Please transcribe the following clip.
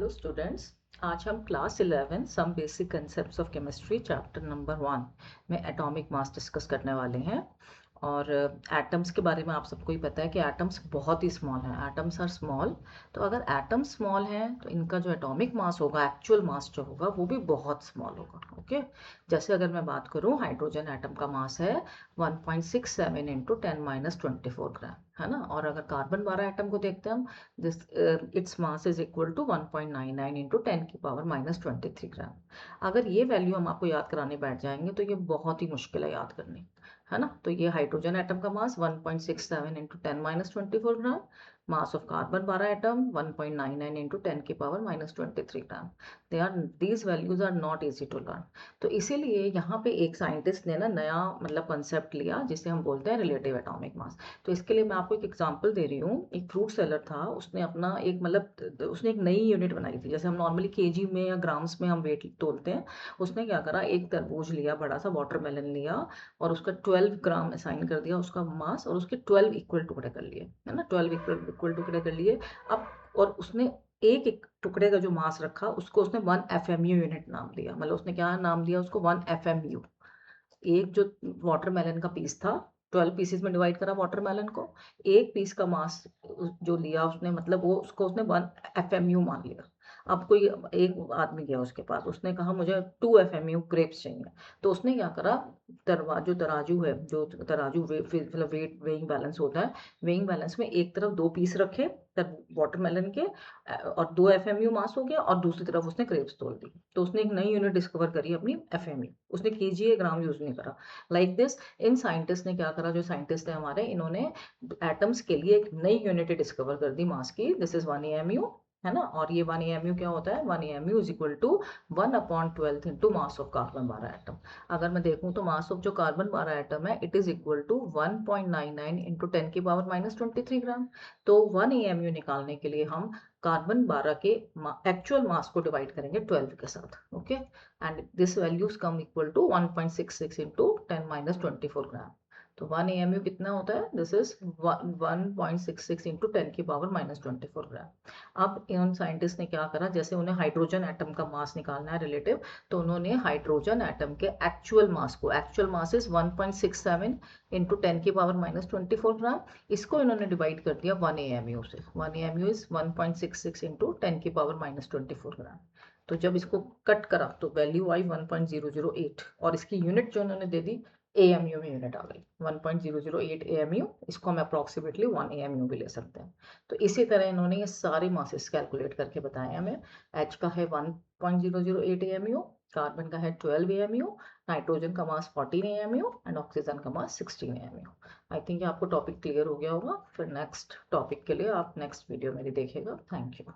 Hello students, आज हम class 11 some basic concepts of chemistry chapter number 1 में atomic mass discuss करने वाले हैं। और एटम्स के बारे में आप सबको ही पता है कि एटम्स बहुत ही स्मॉल हैं। एटम्स आर स्मॉल, तो अगर एटम्स स्मॉल हैं तो इनका जो एटॉमिक मास होगा, एक्चुअल मास जो होगा, वो भी बहुत स्मॉल होगा। ओके, जैसे अगर मैं बात करूं, हाइड्रोजन एटम का मास है 1.67 इंटू 10⁻24 ग्राम, है ना। और अगर कार्बन 12 एटम को देखते हैं हम, this its mass is equal to 1.99 into 10 की पावर -23 ग्राम। अगर ये वैल्यू हम आपको याद कराने बैठ जाएंगे तो ये बहुत ही मुश्किल है याद करनी, है ना। तो ये हाइड्रोजन एटम का mass 1.67 into 10⁻24 gram, mass of carbon 12 atom 1.99 into 10 की power -23 gram. These values are not easy to learn. तो इसीलिए यहाँ पे एक साइंटिस्ट ने ना नया मतलब कंसेप्ट लिया जिसे हम बोलते हैं रिलेटिव एटॉमिक मास। तो इसके लिए मैं आपको एक एग्जांपल दे रही हूँ। एक फ्रूट सेलर था, उसने अपना एक मतलब उसने एक नई यूनिट बनाई थी। जैसे हम नॉर्मली केजी में या ग्राम्स में हम वेट तोलते हैं, उसने क्या करा, एक तरबूज लिया, बड़ा सा वाटरमेलन लिया और उसका 12 ग्राम असाइन कर दिया उसका मास, और उसके 12 इक्वल टुकड़े कर लिए, है ना। 12 इक्वल टुकड़े कर लिए। अब और उसने एक टुकड़े का जो मास रखा, उसको उसने 1 FMU यूनिट नाम दिया। मतलब उसने क्या नाम दिया उसको, 1 FMU। एक जो वाटरमेलन का पीस था, 12 पीसेस में डिवाइड करा वाटरमेलन को, एक पीस का मास जो लिया उसने, मतलब वो उसको उसने 1 FMU मान लिया। अब कोई एक आदमी गया उसके पास, उसने कहा मुझे 2 FMU ग्रेप्स चाहिए। तो उसने क्या करा, जो तराजू है, जो तराजू मतलब वेट वेइंग बैलेंस होता है, वेइंग बैलेंस में एक तरफ 2 पीस रखे वाटरमेलन के, और 2 FMU मास हो गया, और दूसरी तरफ उसने ग्रेप्स तोल दी। तो उसने एक नई यूनिट डिस्कवर करी अपनी, FMU। उसने केजी ग्राम यूज नहीं करा। लाइक दिस इन साइंटिस्ट ने क्या करा, जो साइंटिस्ट है हमारे, इन्होंने एटम्स के लिए एक नई यूनिट डिस्कवर कर दी मास की। दिस इज 1 AMU, है ना। और ये 1 AMU क्या होता है, 1 AMU is equal to 1/12 into mass of carbon 12 atom. अगर मैं देखूं तो मास ऑफ जो कार्बन 12 एटम है, it is equal to 1.99 into 10 की पावर -23 ग्राम। तो 1 AMU निकालने के लिए हम कार्बन 12 के एक्चुअल मास को डिवाइड करेंगे 12 के साथ। Okay, and this values come equal to 1.66 into 10⁻24 gram. तो 1 AMU कितना होता है, दिस इज 1.66 इंटू 10 की पावर -24 ग्राम। अब इन साइंटिस्ट ने क्या करा, जैसे उन्हें हाइड्रोजन एटम का मास निकालना है रिलेटिव, तो उन्होंने हाइड्रोजन एटम के एक्चुअल मास को, एक्चुअल मास इज 1.67 इंटू 10 की पावर -24 ग्राम, इसको इन्होंने डिवाइड कर दिया 1 AMU से। 1 AMU इज 1.66 इंटू 10 की पावर -24 ग्राम। तो जब इसको कट करा तो वैल्यू आई 1.008, और इसकी यूनिट जो उन्होंने दे दी AMU में यूनिट आ गई 1.008 AMU। इसको हम अप्रॉक्सीमेटली 1 AMU भी ले सकते हैं। तो इसी तरह इन्होंने ये सारे मासेस कैलकुलेट करके बताए हमें। H का है 1.008 AMU, कार्बन का है 12 AMU, नाइट्रोजन का मास 14 AMU एंड ऑक्सीजन का मास 16 AMU। आई थिंक आपको टॉपिक क्लियर हो गया होगा। फिर नेक्स्ट टॉपिक के लिए आप नेक्स्ट वीडियो मेरी देखिएगा। Thank you.